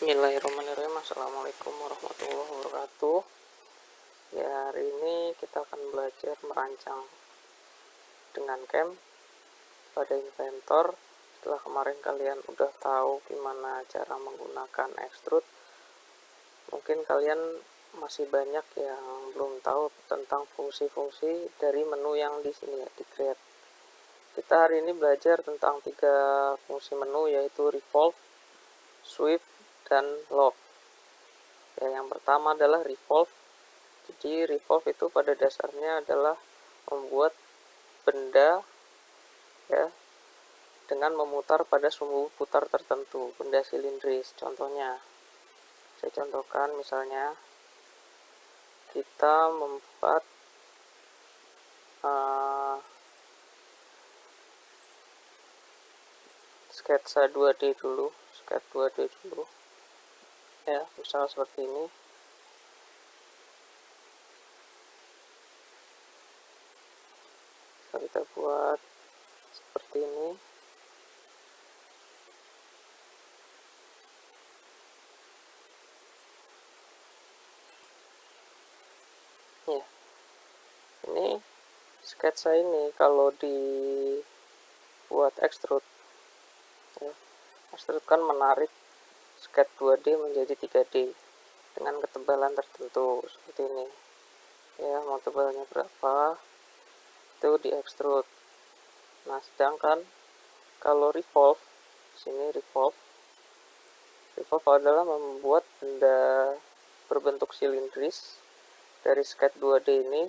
Bismillahirrahmanirrahim. Assalamualaikum warahmatullahi wabarakatuh. Ya, hari ini kita akan belajar merancang dengan CAM pada Inventor. Setelah kemarin kalian udah tahu gimana cara menggunakan extrude, mungkin kalian masih banyak yang belum tahu tentang fungsi-fungsi dari menu yang di sini ya, di create. Kita hari ini belajar tentang 3 fungsi menu, yaitu revolve, sweep, dan lock. Ya, yang pertama adalah revolve. Jadi revolve itu pada dasarnya adalah membuat benda ya dengan memutar pada sumbu putar tertentu, benda silindris. Contohnya, saya contohkan misalnya kita membuat sketsa 2D dulu, ya, misal seperti ini. Kita buat seperti ini. Ya, ini sketsa ini kalau dibuat extrude, ya, extrude kan menarik sketsa 2D menjadi 3D dengan ketebalan tertentu seperti ini. Ya, mau tebalnya berapa itu di extrude. Nah, sedangkan kalau revolve, sini revolve adalah membuat benda berbentuk silindris dari sketsa 2D ini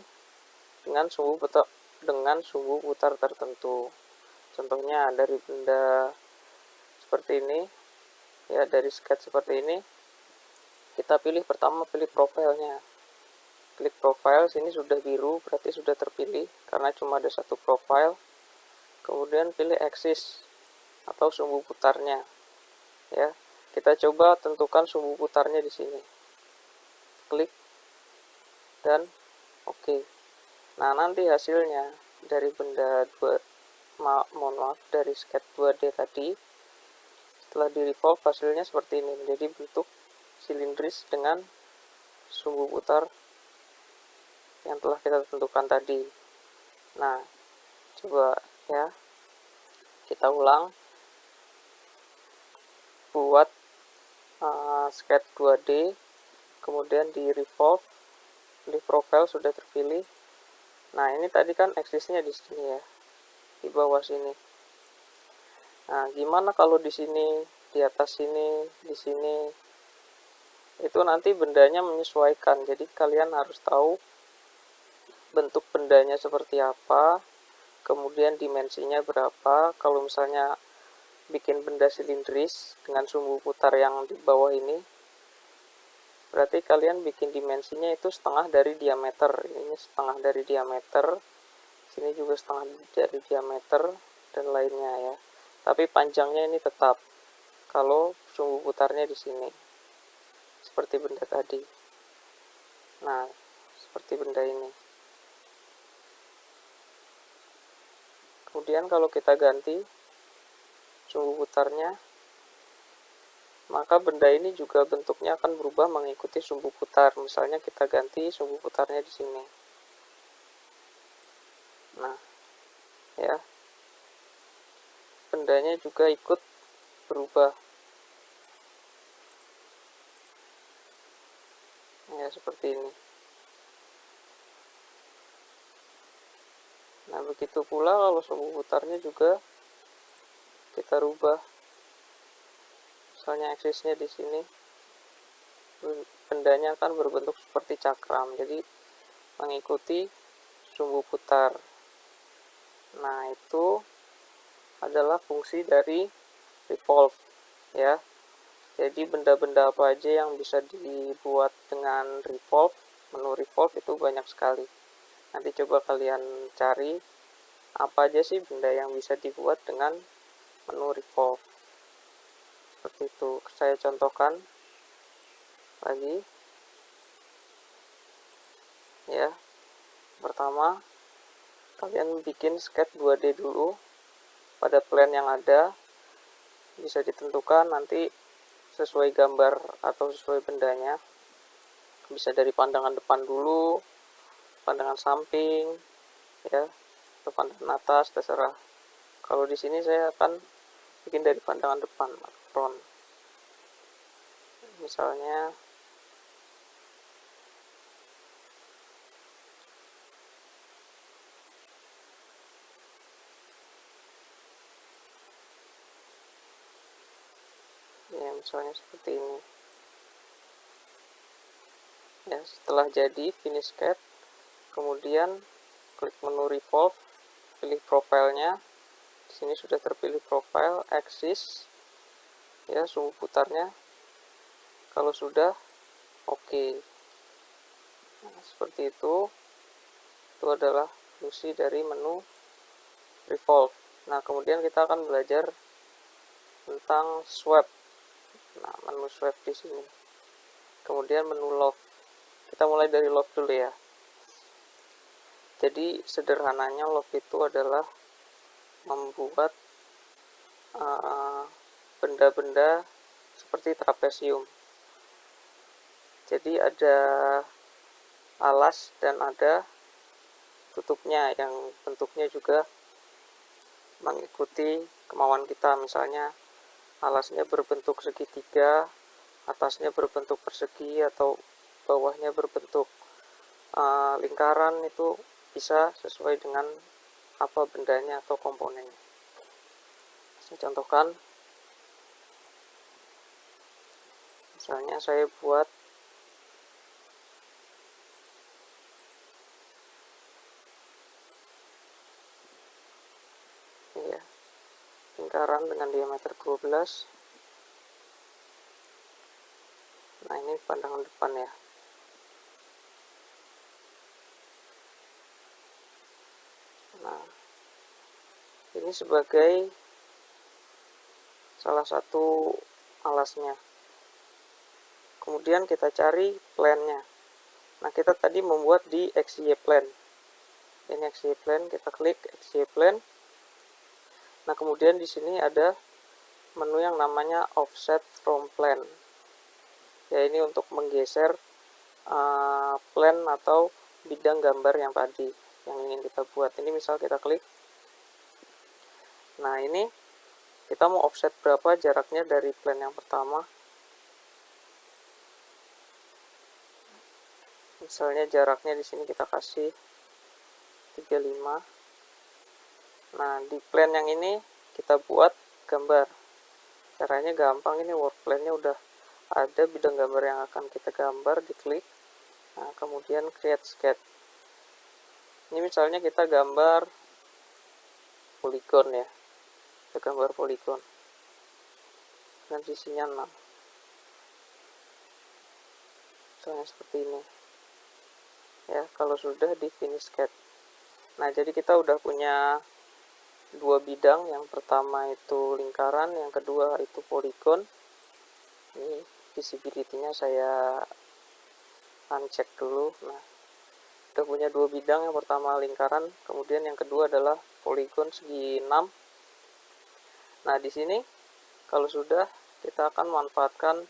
dengan sumbu putar tertentu. Contohnya dari benda seperti ini, ya, dari sketsa seperti ini, kita pertama pilih profilnya. Klik profile, sini sudah biru, berarti sudah terpilih karena cuma ada satu profile. Kemudian pilih axis atau sumbu putarnya. Ya, kita coba tentukan sumbu putarnya di sini. Klik dan oke. Nah, nanti hasilnya dari benda dari sketsa 2D tadi, setelah di revolve hasilnya seperti ini, menjadi bentuk silindris dengan sumbu putar yang telah kita tentukan tadi. Nah, coba ya, kita ulang. Buat sketsa 2D, kemudian di revolve, pilih profile sudah terpilih. Nah, ini tadi kan aksisnya di sini ya, di bawah sini. Nah, gimana kalau di sini, di atas sini, di sini? Itu nanti bendanya menyesuaikan. Jadi kalian harus tahu bentuk bendanya seperti apa, kemudian dimensinya berapa. Kalau misalnya bikin benda silindris dengan sumbu putar yang di bawah ini, berarti kalian bikin dimensinya itu setengah dari diameter. Ini setengah dari diameter, sini juga setengah dari diameter, dan lainnya ya. Tapi panjangnya ini tetap kalau sumbu putarnya di sini, seperti benda tadi. Nah, seperti benda ini. Kemudian kalau kita ganti sumbu putarnya, maka benda ini juga bentuknya akan berubah mengikuti sumbu putar. Misalnya kita ganti sumbu putarnya di sini. Nah, ya, bendanya juga ikut berubah. Ya, seperti ini. Nah, begitu pula kalau sumbu putarnya juga kita rubah. Misalnya aksisnya di sini, bendanya akan berbentuk seperti cakram, jadi mengikuti sumbu putar. Nah, itu adalah fungsi dari revolve ya. Jadi benda-benda apa aja yang bisa dibuat dengan revolve, menu revolve itu banyak sekali. Nanti coba kalian cari apa aja sih benda yang bisa dibuat dengan menu revolve. Seperti itu. Saya contohkan lagi. Ya. Pertama, kalian bikin sketsa 2D dulu pada plan yang ada. Bisa ditentukan nanti sesuai gambar atau sesuai bendanya. Bisa dari pandangan depan dulu, pandangan samping, ya, atau pandangan atas, terserah. Kalau di sini saya akan bikin dari pandangan depan, front. Misalnya ya, misalnya seperti ini. Ya, setelah jadi finish CAD, kemudian klik menu revolve, pilih profilnya. Di sini sudah terpilih profile, axis, ya, sumbu putarnya. Kalau sudah, oke. Nah, seperti itu. Itu adalah fungsi dari menu revolve. Nah, kemudian kita akan belajar tentang sweep. Nah, menu sweep di sini. Kemudian menu loft. Kita mulai dari loft dulu ya. Jadi sederhananya loft itu adalah membuat benda-benda seperti trapesium. Jadi ada alas dan ada tutupnya yang bentuknya juga mengikuti kemauan kita. Misalnya alasnya berbentuk segitiga, atasnya berbentuk persegi, atau bawahnya berbentuk lingkaran. Itu bisa sesuai dengan apa bendanya atau komponennya. Saya contohkan, misalnya saya buat ya, lingkaran dengan diameter 12. Nah, ini pandangan depan ya. Nah, ini sebagai salah satu alasnya. Kemudian kita cari plane-nya. Nah, kita tadi membuat di XY plane. Ini XY plane, kita klik XY plane. Nah, kemudian di sini ada menu yang namanya offset from plane. Ya, ini untuk menggeser plane atau bidang gambar yang tadi yang ingin kita buat. Ini misal kita klik. Nah, ini kita mau offset berapa jaraknya dari plane yang pertama. Misalnya jaraknya di sini kita kasih 35. Nah, di plane yang ini kita buat gambar. Caranya gampang, ini work plane-nya udah ada bidang gambar yang akan kita gambar, diklik. Nah, kemudian create sketch. Ini misalnya kita gambar poligon ya. Kita gambar poligon. Dan sisinya 6. Misalnya seperti ini. Ya, kalau sudah di finish sketch. Nah, jadi kita udah punya dua bidang. Yang pertama itu lingkaran, yang kedua itu poligon. Ini visibility-nya saya uncek dulu. Nah, udah punya dua bidang, yang pertama lingkaran, kemudian yang kedua adalah poligon segi 6. Nah, di sini kalau sudah, kita akan manfaatkan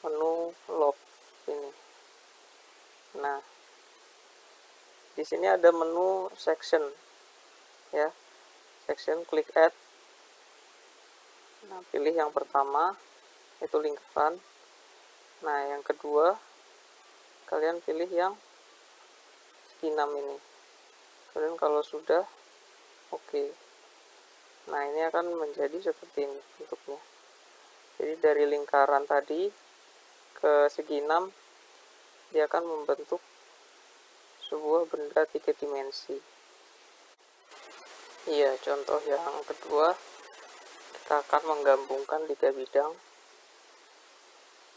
menu loft ini. Nah, di sini ada menu section ya. Section, klik add. Nah, pilih yang pertama itu lingkaran. Nah, yang kedua kalian pilih yang segi 6 ini. Kemudian kalau sudah, oke. Nah, ini akan menjadi seperti ini bentuknya. Jadi dari lingkaran tadi ke segi 6, dia akan membentuk sebuah benda 3 dimensi. Iya, contoh yang kedua, kita akan menggabungkan 3 bidang.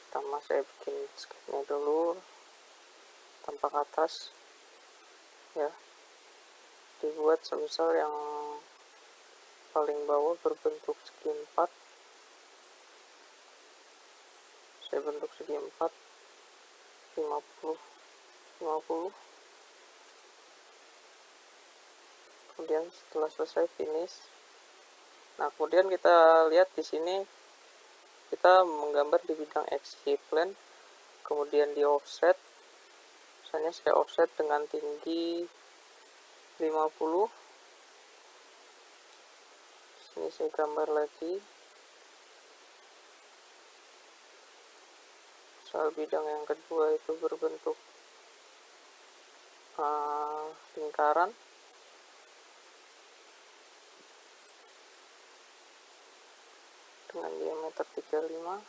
Pertama saya bikin sketchnya dulu, tampak atas ya, dibuat semisal yang paling bawah berbentuk segi 4. Saya bentuk segi 4, 50. Kemudian setelah selesai finish. Nah, kemudian kita lihat di sini kita menggambar di bidang XY plane, kemudian di offset, misalnya saya offset dengan tinggi 50, sini saya gambar lagi, soal bidang yang kedua itu berbentuk lingkaran, dengan diameter 35.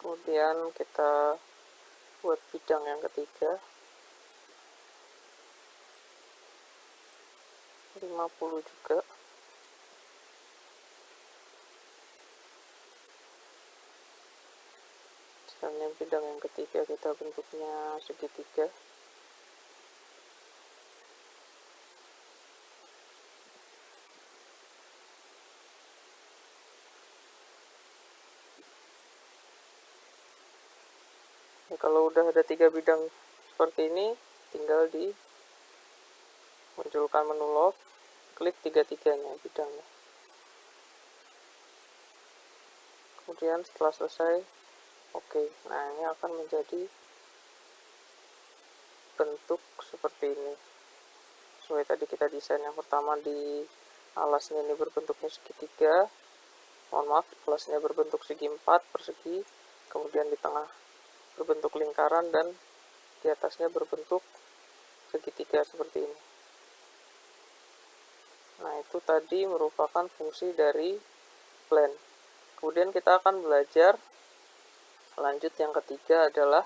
Kemudian kita buat bidang yang ketiga, 50 juga. Misalnya bidang yang ketiga kita bentuknya segitiga. Ya, kalau udah ada 3 bidang seperti ini, tinggal di munculkan menu log, klik 3-3-nya bidangnya. Kemudian setelah selesai, oke. Nah, ini akan menjadi bentuk seperti ini. Sesuai tadi kita desain yang pertama, di alasnya ini berbentuknya segitiga. Mohon maaf, alasnya berbentuk segi 4 persegi, kemudian di tengah berbentuk lingkaran, dan di atasnya berbentuk segitiga seperti ini. Nah, itu tadi merupakan fungsi dari plane. Kemudian kita akan belajar lanjut yang ketiga adalah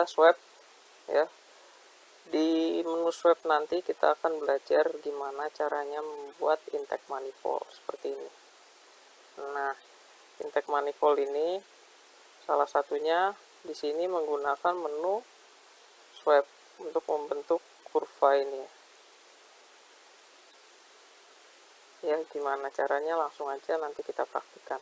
sweep, ya. Di menu sweep nanti kita akan belajar gimana caranya membuat intake manifold seperti ini. Nah, intake manifold ini salah satunya di sini menggunakan menu sweep untuk membentuk kurva ini. Ya, gimana caranya langsung aja nanti kita praktikkan.